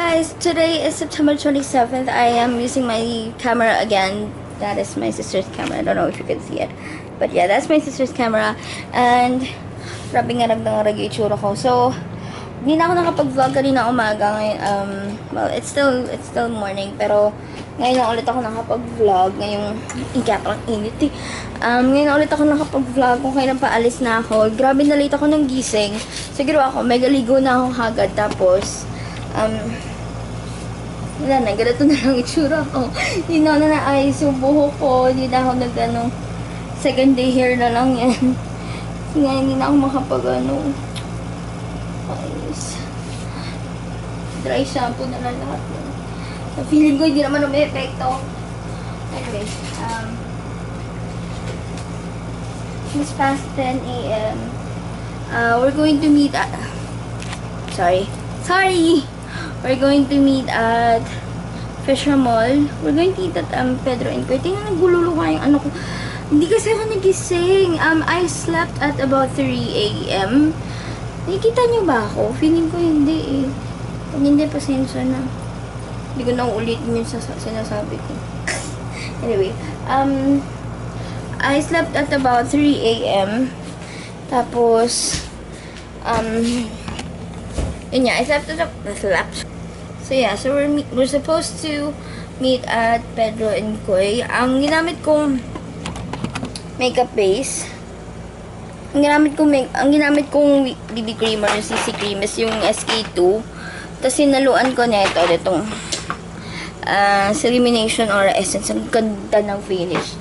guys, today is September 27th. I am using my camera again. That is my sister's camera. I don't know if you can see it. But yeah, that's my sister's camera. And grabe nga nagdangarag yung itsura ko. So, hindi na ako nakapag-vlog kanina umaga. Ngayon, well, it's still morning. Pero, ngayon lang ulit ako nakapag-vlog. Ngayong, parang init eh. Ngayon lang ulit ako nakapag-vlog kung kailan paalis na ako. Grabe na late ako ng gising. Siguro ako, mega ligo na ako agad. Tapos, wala na, ganito na lang itsura ko. Hindi na ako naayos yung buhok ko. Hindi na ako nag-ano, second day hair na lang yan. Nga, hindi na ako makapag-ano. Ayos. Dry shampoo na lang lahat. Feeling ko hindi naman umi-epekto. Anyway, it's past 10 a.m. We're going to meet at... Sorry! We're going to meet at Fisher Mall. We're going to eat at Pedro and Coy. Tingnan, naggululo ka yung ano ko. Hindi kasi ako nagising. I slept at about 3 a.m. Nakikita niyo ba ako? Feeling ko hindi eh. Pag hindi, pasensya na. Hindi ko na ulitin yung sinasabi ko. Anyway, I slept at about 3 a.m. Tapos, yun nga, I slept. So yeah, so we're supposed to meet at Pedro and Coy. Ang ginamit kong makeup base, ang ginamit kong BB cream or CC cream is yung SK2. Tapos sinaluan ko na itong Illumination or Essence. Ang ganda ng finish.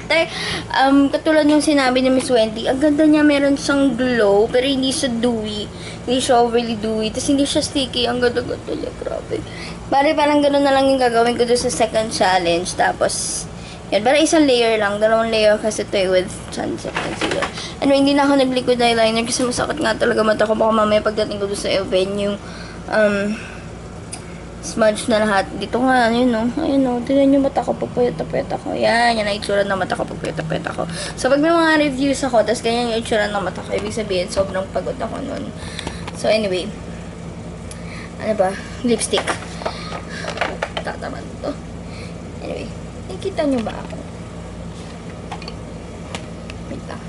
Katulad yung sinabi ni Miss Wendy, ang ganda niya, meron siyang glow, pero hindi siya dewy. Hindi siya overly dewy. Tapos hindi siya sticky. Ang ganda-ganda niya. Grabe. Bari, parang gano'n na lang yung gagawin ko doon sa second challenge. Tapos, yan. Parang isang layer lang. 2 layer kasi ito with sunset concealer. Anyway, hindi na ako nag-liquid eyeliner kasi masakit nga talaga mata ko. Baka mamaya pagdating ko doon sa event yung smudge na lahat. Dito nga, ayun no. Ayun no. Tignan yung mata ko. Pupuyat-puyat ako. Yan. Yan ang itsura ng mata ko. Pupuyat-puyat ako. So, pag may mga reviews ako, tapos ganyan yung itsura ng mata ko, ibig sabihin, sobrang pagod ako nun. So, anyway. Ano ba? Lipstick. Tataman to. Anyway. Nakikita nyo ba ako? Wait lang.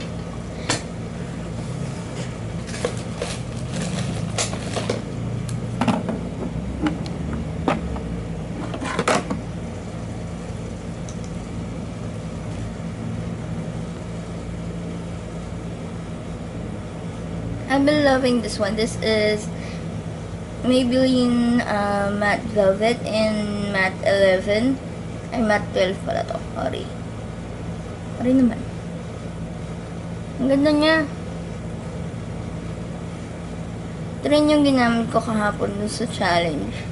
I've been loving this one. This is Maybelline Matte Velvet in Matte 11. Ay, Matte 12 pala to. Sorry naman. Ang ganda niya. Ito rin yung ginamit ko kahapon dun sa challenge.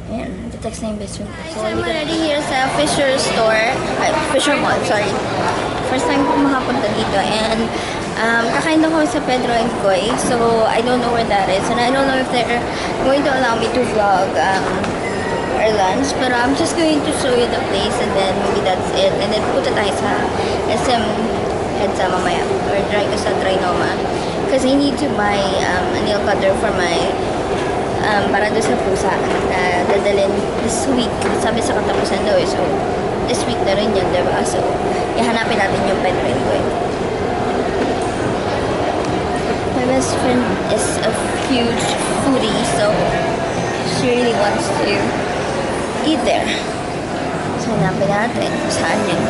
Ayan, text na yung best friend ko. So, I'm already here sa Fisher store. Fisher Mall, sorry. First time ko makapunta dito. And, kakain daw kami sa Pedro and Coy. So, I don't know where that is. And I don't know if they're going to allow me to vlog our lunch. But I'm just going to show you the place. And then, maybe that's it. And then, pupunta tayo sa SM EDSA mamaya. Or try ko sa Trinoma. Because I need to buy a nail cutter for my para doon sa pusa na dadalhin this week. Sabi sa katapusan daw eh. So, this week na rin yan, diba? So, ihanapin natin yung Pedro and Coy. My best friend is a huge foodie, so she really wants to eat there. So, hanapin natin kung saan yun.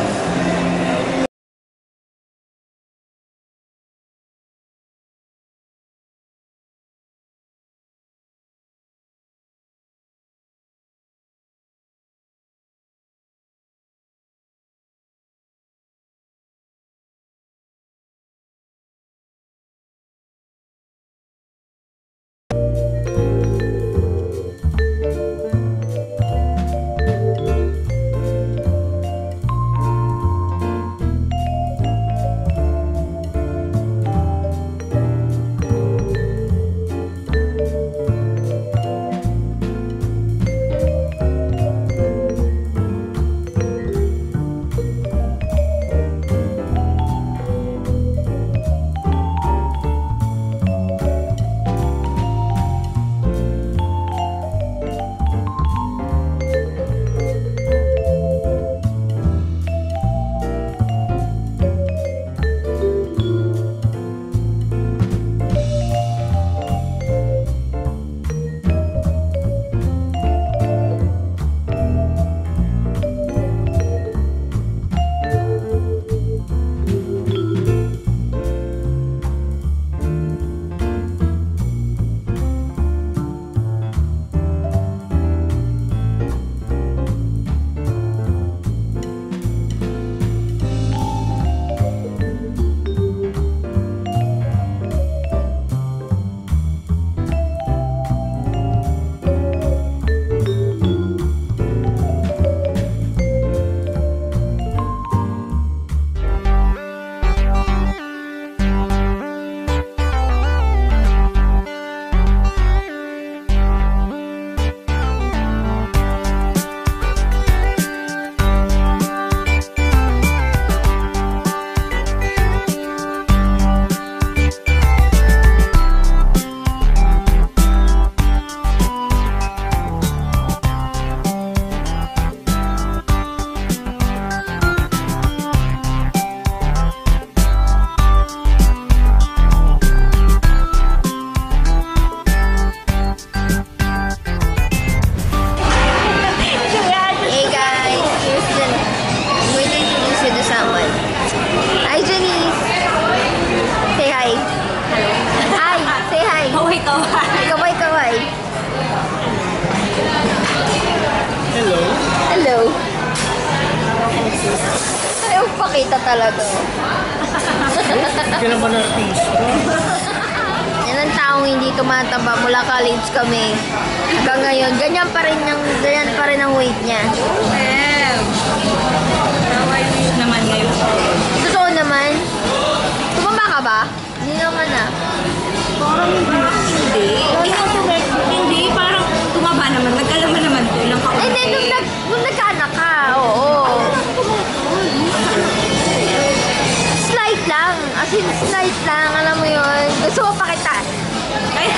nagpapakita talaga. Hindi ka naman artista. Yan ang taong hindi tumataba mula college kami. Hanggang ngayon, ganyan pa rin ang weight niya. Weight naman ngayon. Totoo naman. Tumaba ka ba? Hindi naman ah. Parang hindi. Hindi, parang tumaba naman. Nagkalaman naman ko. Ilang kaunti. And then, nung nagkaanak ka, oo. Slight lang. As in, slight lang. Alam mo yun. Gusto mo pakita. Ay,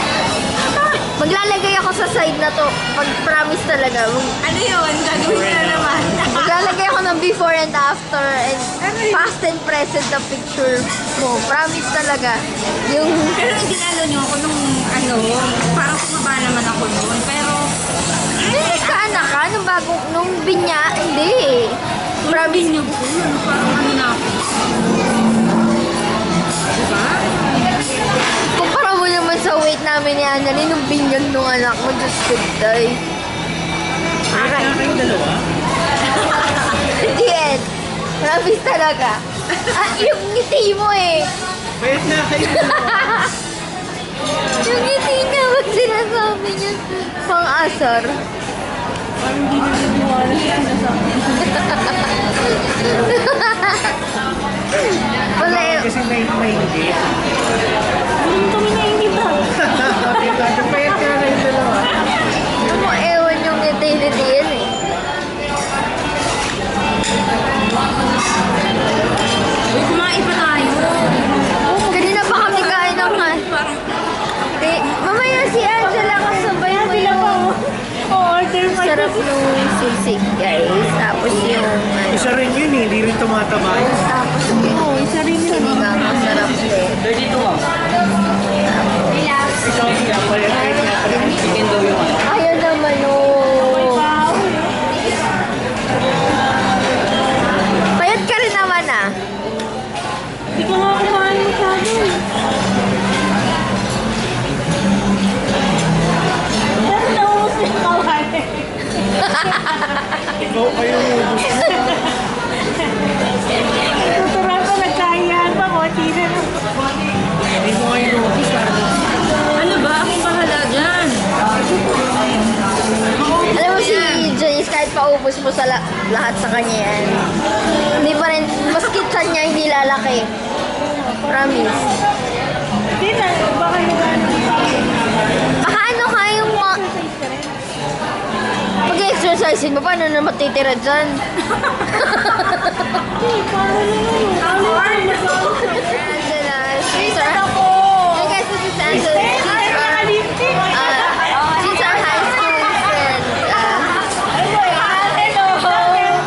Maglalagay ako sa side na to. Pag-promise talaga. ano yun? Gagawin ko na naman. Maglalagay ako ng before and after and past and present na picture mo. Promise talaga. Yung Pero dinalo niyo ako nung parang tumaba naman ako noon. Pero, nagkaanak ka nung binya, hindi. promise niyo ko yun. Parang na ako. Diba? Kumpara mo naman sa weight namin ni Annalyn nung binyag nung anak mo. Diyos ko, day. Kaya na kayong dalawa? Hindi, Ed. Promise talaga. Yung ngiti mo eh. Pwede na kayong dalawa. Yung ngiti niya, wag sinasabi niya. Pang-asar. Parang hindi na niniwala sa sinasabi. Wala Bakit yun. kasi may hindi? Hindi kami naiinita. Pwede na kayong dalawa. Ano mo, ewan yung ngiti-ngiti yan eh. Uy, kumain pa tayo. Kanina pa kami kain ng Parang, mamaya si Angela kasabay mo yung order pa sarap nung sisig, guys. Tapos yung Isa rin yun eh, hindi rin tumataba. tapos yung isa rin yun. sinigang masarap din. 32 ah. Ikaw siya, chicken daw yung ano. Ayaw naman oh. Payat ka rin naman ah. Hindi ko nga kumain masyado. Pero naubos yung kawain. Ikaw kayo ubus. Tuturan pa nagkahiyaan pa ko. Tina na. Hindi mo kayo ubus. Ano ba? Akong bahala dyan. Alam mo si Janice, kahit paubos mo sa lahat sa kanya yan. Hindi pa rin, maski sa niya hindi lalaki. Promise. Tina, baka yung gano'n. Baka ano ka yung pag-exercise mo, paano na matitira dyan? Angela, she's our... Hey guys, this is Angela. She's our high school friend.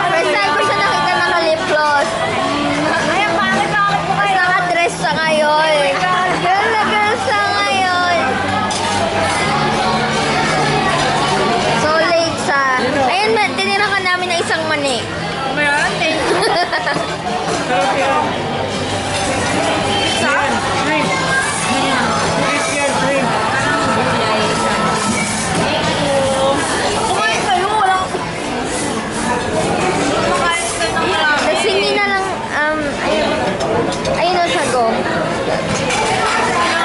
First time ko siya nakita naka-lip gloss. Tapos naka-dress siya ngayon. Girl na girl siya ngayon. So late siya. Ayun, tinira ka namin na isang mani. Meron, thank you. Sarap yan. Yan, drink. Drink yan, drink. Kumain kayo, walang... Kumain kayo ng marami. Nagsingin na lang, ayun ang sago.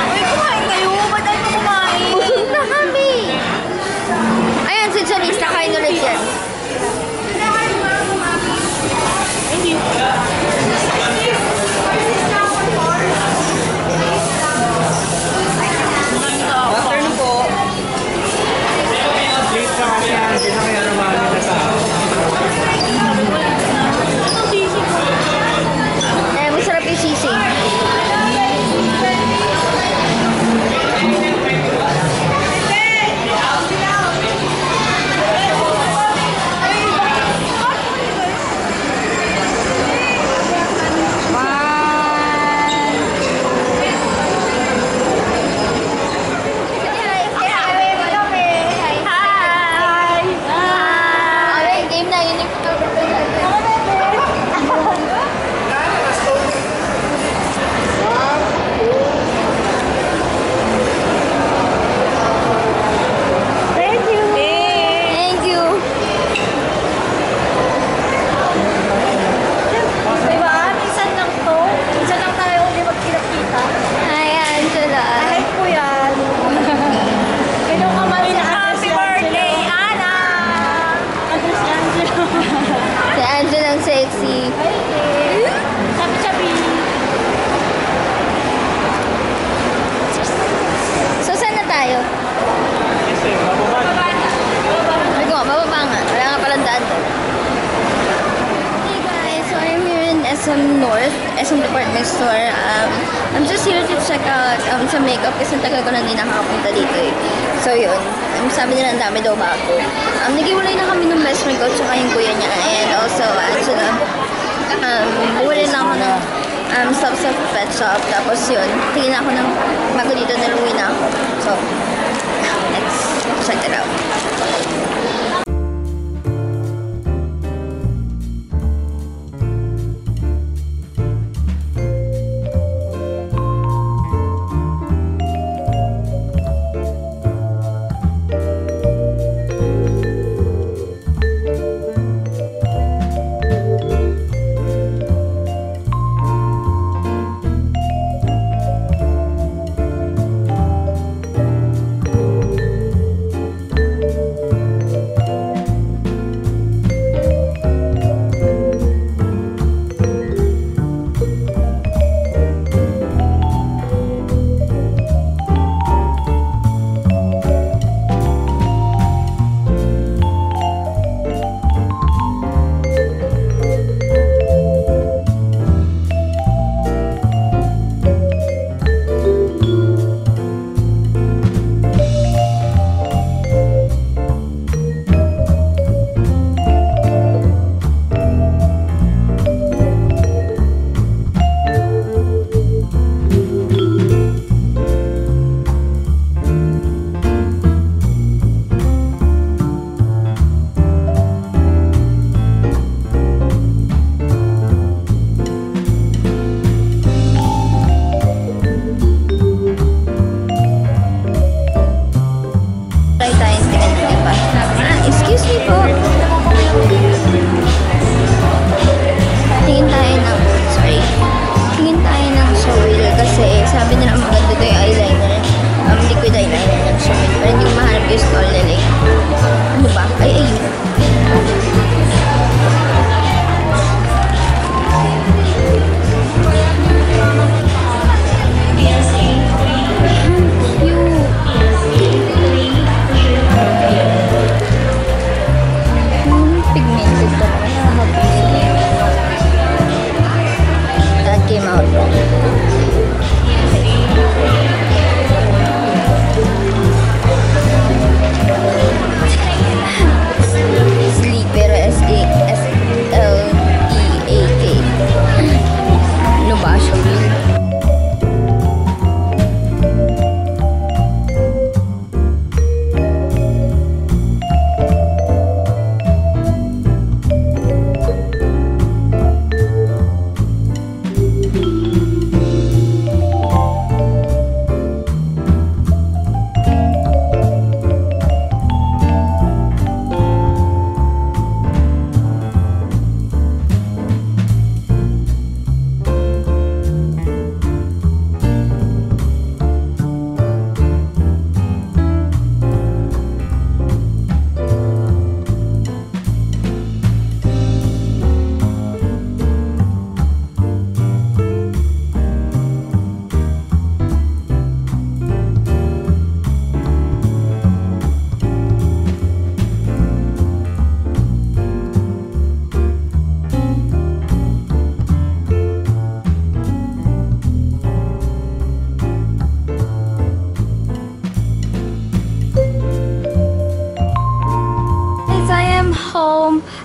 Uy, kumain kayo. Ba't tayo kumain? Busog na kami. Ayun, si Janice, nakain ulit yan. Hindi. SM North, SM Department Store. I'm just here to check out some makeup kasi tagal ko na hindi nakakapunta dito eh. So yun, sabi nila ang dami daw bago. Nag-iwalay na kami ng best friend ko tsaka yung kuya niya. And also, Angela, bumili lang ako ng stuff sa pet shop. Tapos yun, tingin ako ng bago dito, naluwi na ako. So, let's check it out. Excuse me po. Tingin tayo ng Showil kasi sabi nila maganda daw yung eyeliner. Liquid eyeliner ng Showil. Pero hindi ko mahanap yung stall nila eh. Ano ba? Ay, ayun.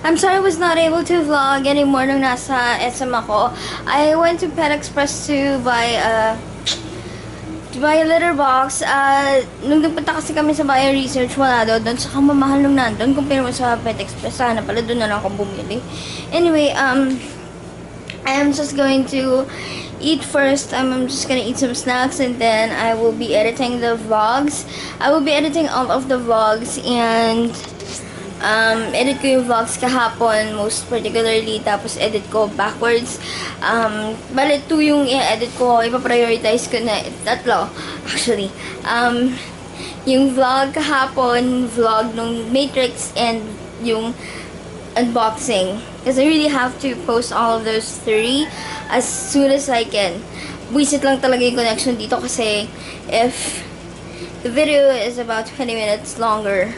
I'm sorry I was not able to vlog anymore nung nasa SM ako. I went to Pet Express to buy a litter box. Nung nagpunta kasi kami sa Bio Research, wala daw doon. Saka mamahal nung nandun. Compare mo sa Pet Express, sana pala doon na lang ako bumili. Anyway, I am just going to eat first. I'm just gonna eat some snacks and then I will be editing the vlogs. I will be editing all of the vlogs and edit ko yung vlogs kahapon, most particularly, tapos edit ko backwards. Bale, 2 yung i-edit ko, ipaprioritize ko na, 3 actually. Yung vlog kahapon, vlog nung Matrix, and yung unboxing. Because I really have to post all of those 3 as soon as I can. Buisit lang talaga yung connection dito kasi if the video is about 20 minutes longer,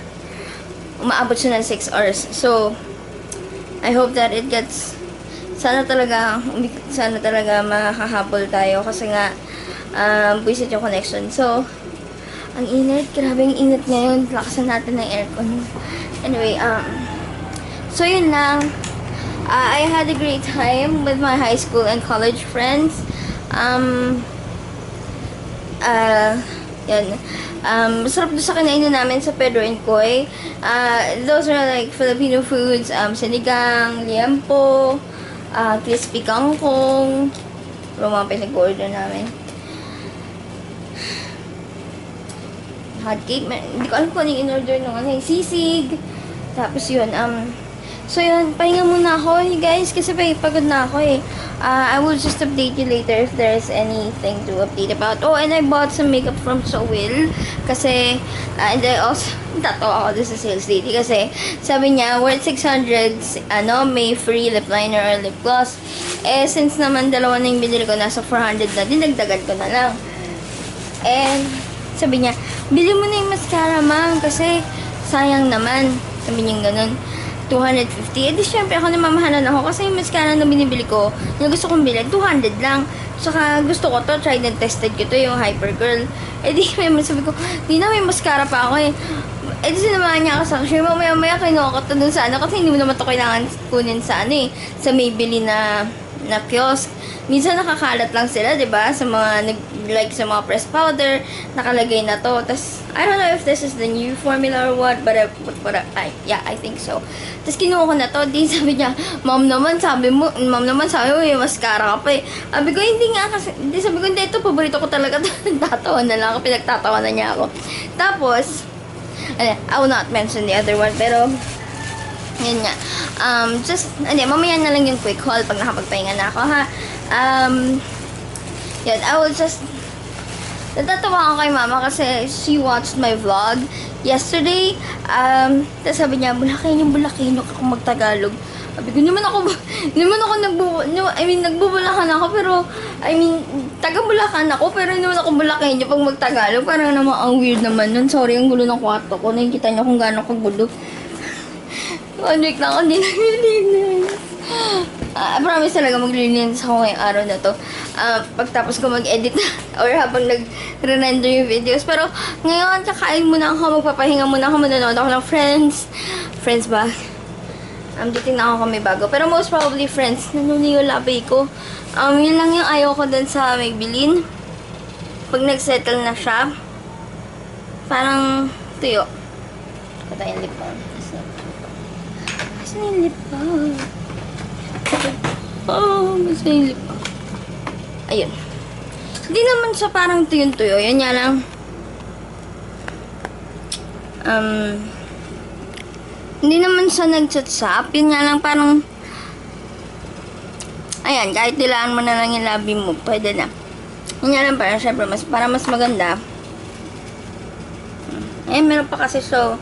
umaabot siya ng 6 hours. So, I hope that it gets sana talaga makahabol tayo kasi nga, buisit yung connection. So, ang init, grabe yung init ngayon. Lakasan natin ng aircon. Anyway, so yun lang. I had a great time with my high school and college friends. Yan. Masarap doon sa kinainan namin sa Pedro and Koy. Those are like Filipino foods. Sinigang, liempo, crispy kangkong. Pero mga pinag-order namin. Hot cake. Hindi ko alam kung ano yung in-order nung sisig. Tapos yun, so yun, pahinga muna ako, guys, kasi pagod na ako eh. I will just update you later if there's anything to update about. Oh, and I bought some makeup from Sewell. Kasi, and I also, tatawa ako doon sa sales lady. Kasi, sabi niya, worth 600, may free lip liner or lip gloss. Eh, since naman dalawa na yung binili ko, nasa 400 na, dinagdagan ko na lang. And, sabi niya, bili mo na yung mascara, ma'am, kasi sayang naman. Sabi niya ganun. 250. Eh di syempre ako namamahalan ako kasi yung mascara na binibili ko, yung gusto kong bilhin, 200 lang. Tsaka gusto ko to, tried and tested ko to, yung Hypergirl. Eh di may sabi ko, di na may mascara pa ako eh. Eh di sinamahan niya ako sa cashier, mamaya kinuha ko to dun sa kasi hindi mo naman to kailangan kunin sa sa Maybelline na kiosk. Minsan nakakalat lang sila, 'di ba? Sa mga like sa mga press powder, nakalagay na to. Tas I don't know if this is the new formula or what, but I think so. Tas kinuha ko na to, di sabi niya, ma'am naman sabi mo, may mascara ka pa eh. Sabi ko, hindi nga kasi, sabi ko, hindi, ito, paborito ko talaga to. Nagtatawa na lang ako, pinagtatawa na niya ako. Tapos, I will not mention the other one, pero, yun nga. Mamaya na lang yung quick haul pag nakapagpahinga na ako, ha? Yun, I will just, natatawa ako kay mama kasi she watched my vlog yesterday. Tapos sabi niya, Bulakenyo ako mag-Tagalog. Sabi ko, nagbubulakan ako, pero, taga-Bulacan ako, pero naman ako Bulakenyo pag mag-Tagalog. Parang naman, ang weird naman nun. Sorry, ang gulo ng kwarto ko. Nakikita niyo kung gaano kagulo. 1 week na ako, hindi naglilinis. I promise talaga maglilinis ako ngayong araw na to. Pagtapos ko mag-edit or habang nag-render yung videos. Pero ngayon, kakain muna ako, magpapahinga muna ako, manonood ako ng Friends ba? Titignan ako kami bago. Pero most probably Friends, nanuniyo labay ko. Yun lang yung ayaw ko dun sa Maybelline. Pag nag-settle na siya, parang tuyo. Ito yung lip balm. Kasi yung lip balm. Mas may lip balm. Ayun. Hindi naman siya parang tuyo-tuyo. Yan nga lang. Hindi naman siya nag-chat-sap. Yun nga lang parang ayan, kahit dilaan mo na lang yung labi mo, pwede na. Yun nga lang parang syempre, para mas maganda. Meron pa kasi so,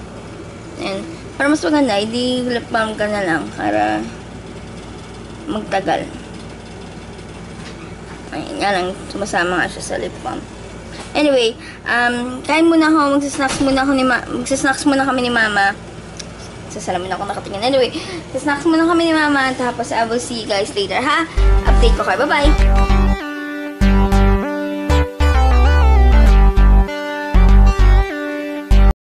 ayan. Para mas maganda, hindi lip balm ka na lang para magtagal. Ayun nga lang, sumasama nga siya sa lip balm. Anyway, kain muna ako, magsasnacks muna kami ni mama. Salamin ako nakatingin. Anyway, snacks muna kami ni mama. Tapos I will see you guys later, ha? Update ko kayo. Bye-bye!